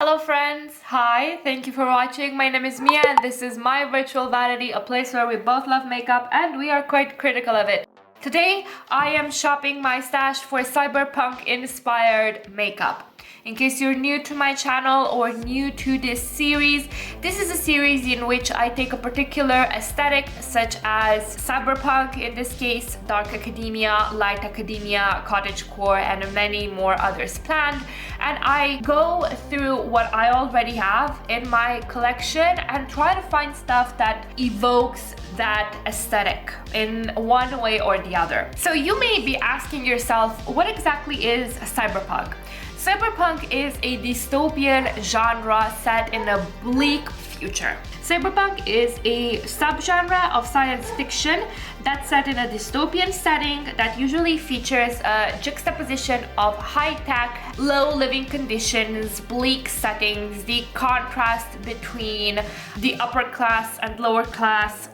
Hello friends, hi, thank you for watching. My name is Mia and this is my virtual vanity, a place where we both love makeup and we are quite critical of it. Today, I am shopping my stash for cyberpunk inspired makeup. In case you're new to my channel or new to this series is a series in which I take a particular aesthetic such as cyberpunk, in this case dark academia, light academia, cottagecore and many more others planned, and I go through what I already have in my collection and try to find stuff that evokes that aesthetic in one way or the other. So you may be asking yourself, what exactly is cyberpunk? Cyberpunk is a dystopian genre set in a bleak future. Cyberpunk is a subgenre of science fiction that's set in a dystopian setting that usually features a juxtaposition of high-tech, low living conditions, bleak settings, the contrast between the upper class and lower class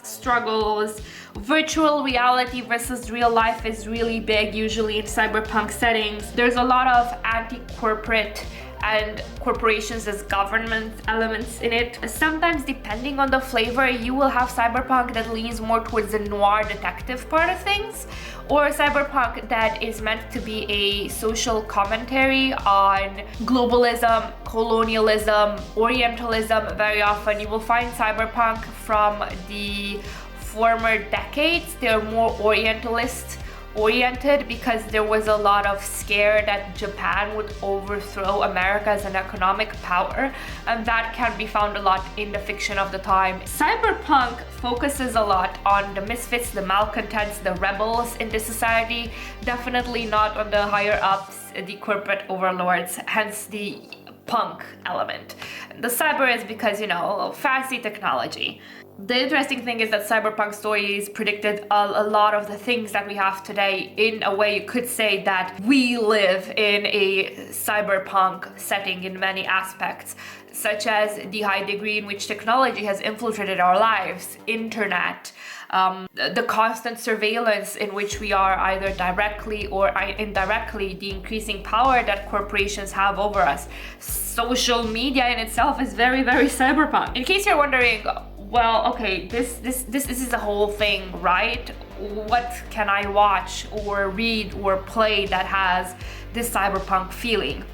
struggles. Virtual reality versus real life is really big usually in cyberpunk settings. There's a lot of anti-corporate and corporations as government elements in it. Sometimes, depending on the flavor, you will have cyberpunk that leans more towards the noir detective part of things, or cyberpunk that is meant to be a social commentary on globalism, colonialism, orientalism. Very often you will find cyberpunk from the former decades. They're more orientalist oriented because there was a lot of scare that Japan would overthrow America as an economic power, and that can be found a lot in the fiction of the time. Cyberpunk focuses a lot on the misfits, the malcontents, the rebels in this society, definitely not on the higher ups, the corporate overlords, hence the punk element. The cyber is because, you know, fancy technology. The interesting thing is that cyberpunk stories predicted a lot of the things that we have today. In a way, you could say that we live in a cyberpunk setting in many aspects, such as the high degree in which technology has infiltrated our lives, internet, the constant surveillance in which we are either directly or indirectly, the increasing power that corporations have over us. Social media in itself is very, very cyberpunk. In case you're wondering, well, okay, this is the whole thing, right? What can I watch or read or play that has this cyberpunk feeling?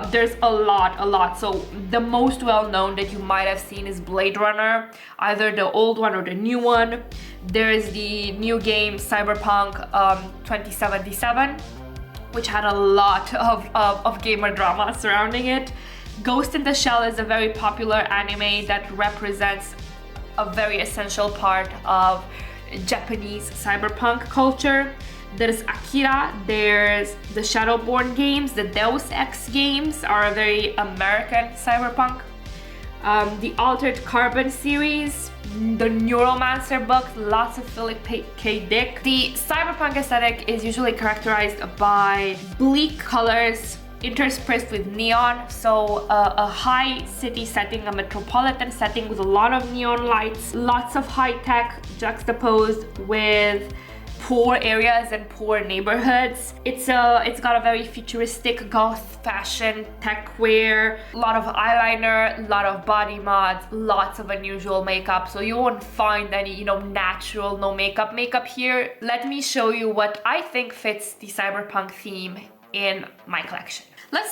There's a lot. So the most well-known that you might have seen is Blade Runner, either the old one or the new one. There's the new game Cyberpunk 2077, which had a lot of gamer drama surrounding it. Ghost in the Shell is a very popular anime that represents a very essential part of Japanese cyberpunk culture. There's Akira, there's the Shadowborn games, the Deus Ex games are a very American cyberpunk. The Altered Carbon series, the Neuromancer books, lots of Philip K. Dick. The cyberpunk aesthetic is usually characterized by bleak colors interspersed with neon, so a high city setting, a metropolitan setting with a lot of neon lights, lots of high tech juxtaposed with poor areas and poor neighborhoods. It's got a very futuristic goth fashion, tech wear, a lot of eyeliner, a lot of body mods, lots of unusual makeup. So you won't find any, you know, natural no makeup here. Let me show you what I think fits the cyberpunk theme in my collection.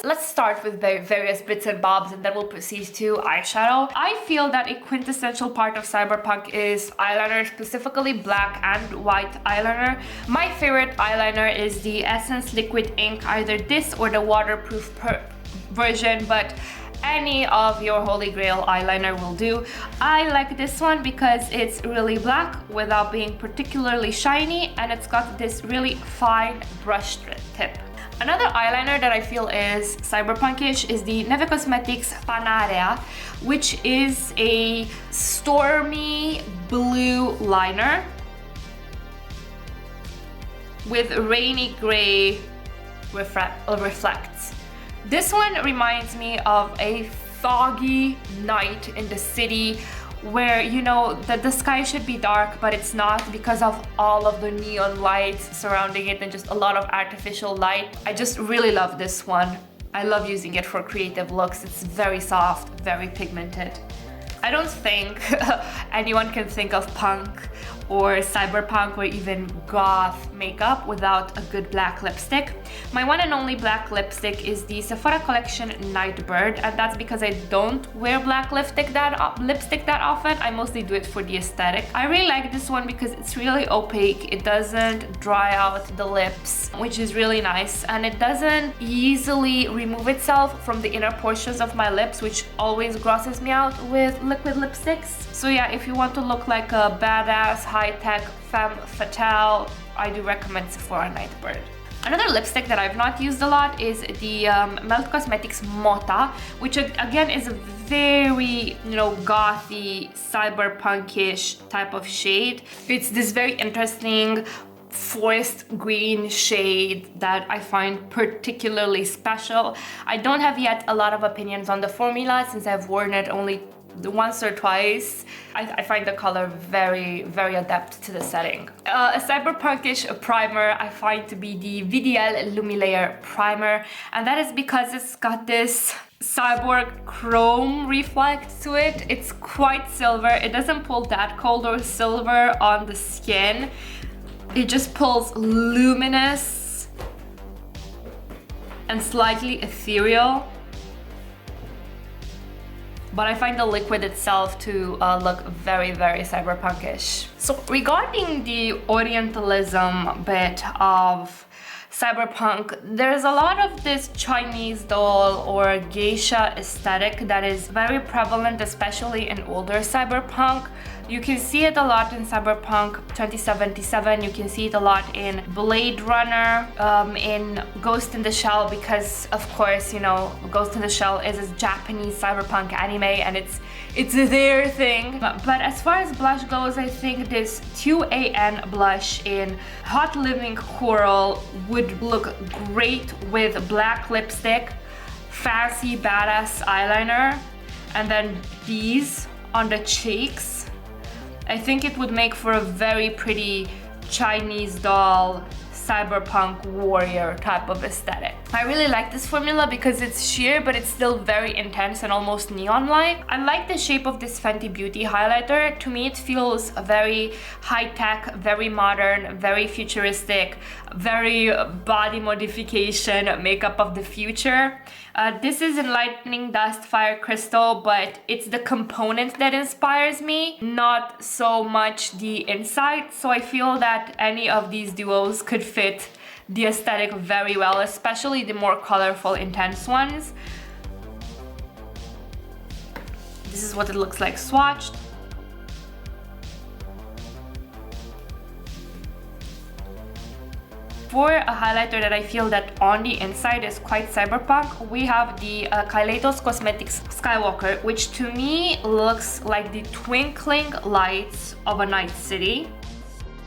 Let's start with various bits and bobs and then we'll proceed to eyeshadow. I feel that a quintessential part of cyberpunk is eyeliner, specifically black and white eyeliner. My favorite eyeliner is the Essence Liquid Ink, either this or the waterproof version, but any of your holy grail eyeliner will do. I like this one because it's really black without being particularly shiny, and it's got this really fine brush tip. Another eyeliner that I feel is cyberpunkish is the Neve Cosmetics Panarea, which is a stormy blue liner with rainy gray reflects. This one reminds me of a foggy night in the city where, you know, the sky should be dark, but it's not because of all of the neon lights surrounding it and just a lot of artificial light. I just really love this one. I love using it for creative looks. It's very soft, very pigmented. I don't think anyone can think of punk or cyberpunk or even goth makeup without a good black lipstick. My one and only black lipstick is the Sephora collection NightBird, and that's because I don't wear black lipstick that often. I mostly do it for the aesthetic. I really like this one because it's really opaque. It doesn't dry out the lips, which is really nice, and it doesn't easily remove itself from the inner portions of my lips, which always grosses me out with liquid lipsticks. So yeah, if you want to look like a badass, high-tech femme fatale, I do recommend Sephora NightBird. Another lipstick that I've not used a lot is the Melt Cosmetics Mota, which again is a very, gothy, cyberpunkish type of shade. It's this very interesting forest green shade that I find particularly special. I don't have yet a lot of opinions on the formula since I've worn it only once or twice. I find the color very, very adept to the setting. A cyberpunkish primer I find to be the VDL Lumilayer primer, and that is because it's got this cyborg chrome reflect to it. It's quite silver. It doesn't pull that cold or silver on the skin. It just pulls luminous and slightly ethereal. But I find the liquid itself to look very, very cyberpunkish. So regarding the Orientalism bit of cyberpunk, there's a lot of this Chinese doll or geisha aesthetic that is very prevalent, especially in older cyberpunk. You can see it a lot in Cyberpunk 2077, you can see it a lot in Blade Runner, in Ghost in the Shell, because of course, Ghost in the Shell is a Japanese cyberpunk anime and it's their thing. But as far as blush goes, I think this 2AN blush in Hot Living Coral would look great with black lipstick, fancy badass eyeliner, and then these on the cheeks. I think it would make for a very pretty Chinese doll, cyberpunk warrior type of aesthetic. I really like this formula because it's sheer, but it's still very intense and almost neon-like. I like the shape of this Fenty Beauty highlighter. To me, it feels very high-tech, very modern, very futuristic, very body modification makeup of the future. This is Enlightening Dust Fire Crystal, but it's the component that inspires me, not so much the inside. So I feel that any of these duos could fit the aesthetic very well, especially the more colorful, intense ones. This is what it looks like swatched. For a highlighter that I feel that on the inside is quite cyberpunk, we have the Kaleidos Cosmetics Sky Walker, which to me looks like the twinkling lights of a night city.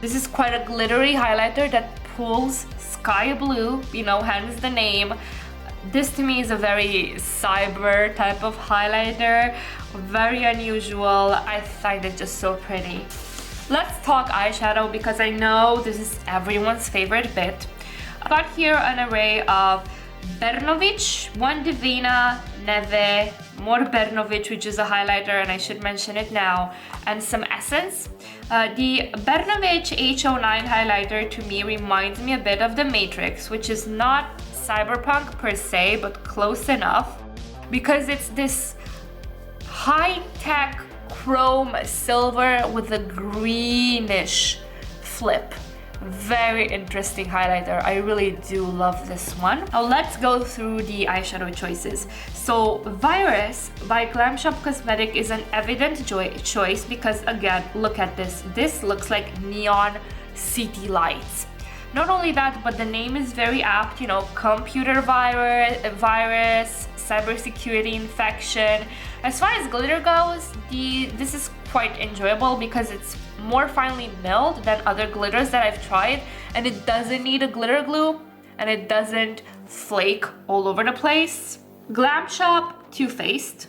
This is quite a glittery highlighter that pulls sky blue, hence the name. This to me is a very cyber type of highlighter, very unusual. I find it just so pretty. Let's talk eyeshadow because I know this is everyone's favorite bit. I got here an array of Bernovich, one Devinah, Neve, more Bernovich, which is a highlighter and I should mention it now, and some Essence. The Bernovich H09 highlighter to me reminds me a bit of the Matrix, which is not cyberpunk per se, but close enough because it's this high-tech chrome silver with a greenish flip. Very interesting highlighter. I really do love this one. Now let's go through the eyeshadow choices. So Wirus by Glamshop Cosmetic is an evident choice because again, look at this. This looks like neon city lights. Not only that, but the name is very apt, computer virus, cybersecurity infection. As far as glitter goes, this is quite enjoyable because it's more finely milled than other glitters that I've tried, and it doesn't need a glitter glue and it doesn't flake all over the place. Glamshop Two Faced.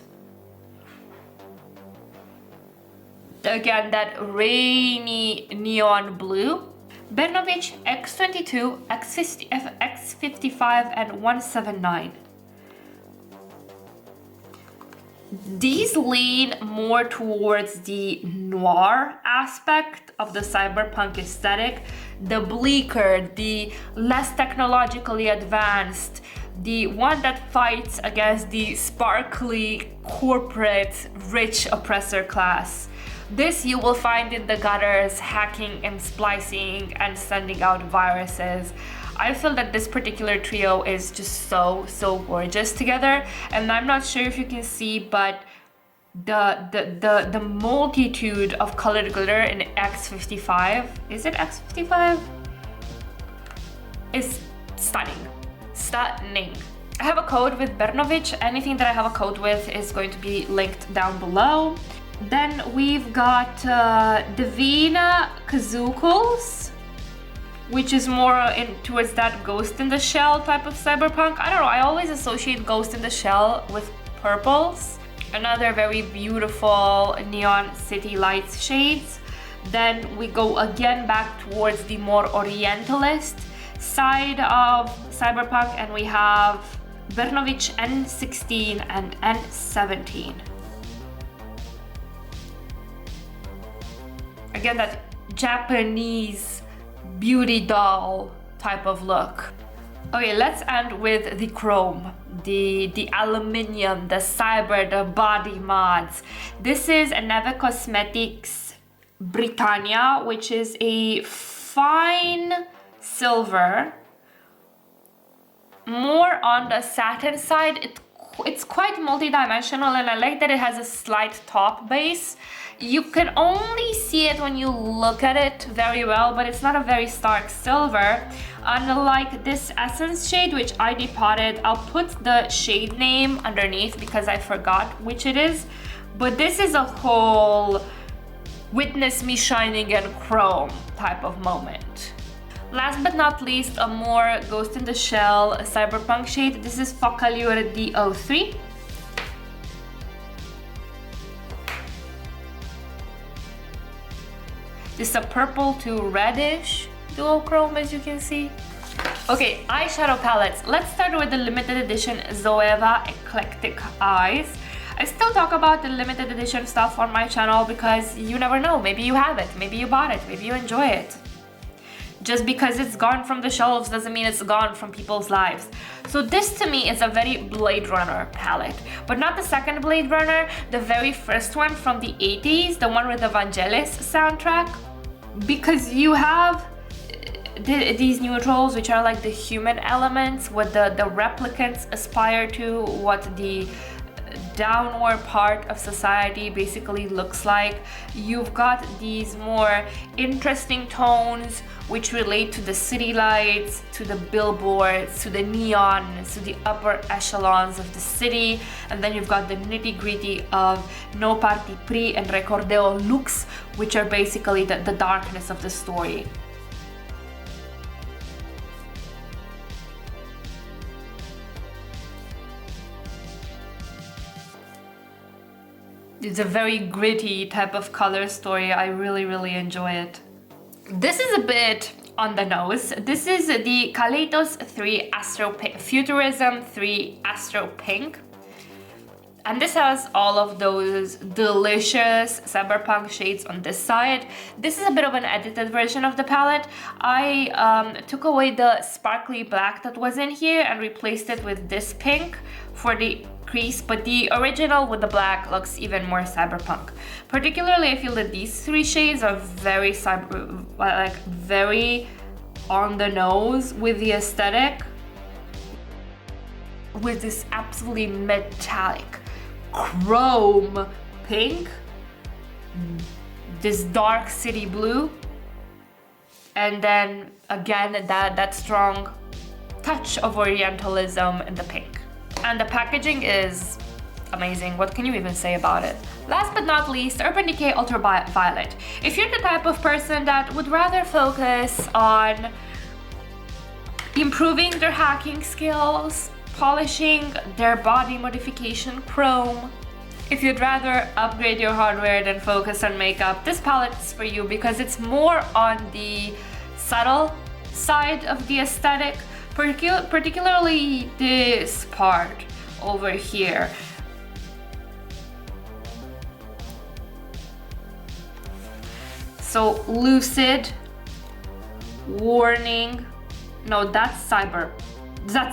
Again, that rainy neon blue. Bernovich X22, X55 and 179. These lean more towards the noir aspect of the cyberpunk aesthetic, the bleaker, the less technologically advanced, the one that fights against the sparkly, corporate, rich oppressor class. This you will find in the gutters, hacking and splicing and sending out viruses. I feel that this particular trio is just so gorgeous together, and I'm not sure if you can see, but the multitude of colored glitter in X55, is it X55? Is stunning. Stunning. I have a code with Bernovich. Anything that I have a code with is going to be linked down below. Then we've got Devinah Kazookles, which is more in towards that Ghost in the Shell type of cyberpunk. I don't know, I always associate Ghost in the Shell with purples. Another very beautiful neon city lights shades. Then we go again back towards the more orientalist side of cyberpunk, and we have Bernovich N16 and N17. Again, that Japanese beauty doll type of look. Okay, let's end with the chrome, the aluminium, the cyber, the body mods. This is a Neve Cosmetics Brittania, which is a fine silver, more on the satin side. It's quite multi-dimensional, and I like that it has a slight top base. You can only see it when you look at it very well, but it's not a very stark silver. Unlike this essence shade, which I depotted, I'll put the shade name underneath because I forgot which it is. But this is a whole witness me shining in chrome type of moment. Last but not least, a more Ghost in the Shell cyberpunk shade. This is Focallure D03. This is a purple to reddish duochrome, as you can see. Okay, eyeshadow palettes. Let's start with the limited edition Zoeva Eclectic Eyes. I still talk about the limited edition stuff on my channel because you never know. Maybe you have it, maybe you bought it, maybe you enjoy it. Just because it's gone from the shelves doesn't mean it's gone from people's lives. So this to me is a very Blade Runner palette, but not the second Blade Runner, the very first one from the 80s, the one with the Vangelis soundtrack. Because you have these neutrals, which are like the human elements, what the replicants aspire to, what the downward part of society basically looks like. You've got these more interesting tones which relate to the city lights, to the billboards, to the neon, to the upper echelons of the city. And then you've got the nitty-gritty of No Parti Pris and Recordeo Lux, which are basically the darkness of the story. It's a very gritty type of color story. I really enjoy it. This is a bit on the nose. This is the Kaleidos 3 Astro Pink, Futurism 3 Astro Pink. And this has all of those delicious cyberpunk shades on this side. This is a bit of an edited version of the palette. I took away the sparkly black that was in here and replaced it with this pink for the crease, but the original with the black looks even more cyberpunk. Particularly, I feel that these three shades are very very on the nose with the aesthetic, with this absolutely metallic chrome pink, this dark city blue, and then again that strong touch of orientalism in the pink. And the packaging is amazing. What can you even say about it? Last but not least, Urban Decay Ultraviolet. If you're the type of person that would rather focus on improving their hacking skills, polishing their body modification chrome, if you'd rather upgrade your hardware than focus on makeup, this palette is for you because it's more on the subtle side of the aesthetic. Particularly this part over here. So lucid, warning, no, that's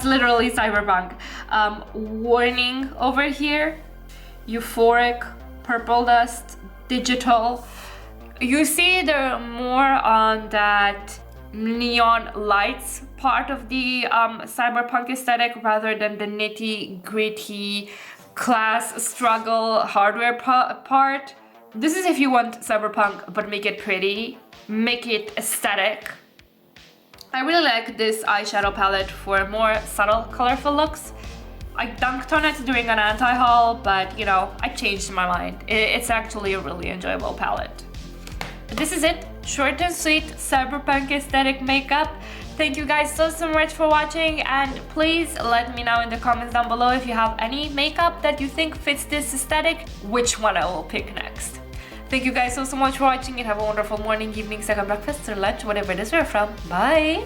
literally cyberpunk. Warning over here, euphoric, purple dust, digital. You see they're more on that neon lights part of the cyberpunk aesthetic rather than the nitty gritty class struggle hardware part. This is if you want cyberpunk but make it pretty, make it aesthetic. I really like this eyeshadow palette for more subtle colorful looks. I dunked on it during an anti-haul, but you know, I changed my mind. It's actually a really enjoyable palette. But this is it, short and sweet cyberpunk aesthetic makeup. Thank you guys so much for watching, and please let me know in the comments down below if you have any makeup that you think fits this aesthetic, which one I will pick next. Thank you guys so much for watching, and have a wonderful morning, evening, second breakfast, or lunch, whatever it is you're from. Bye!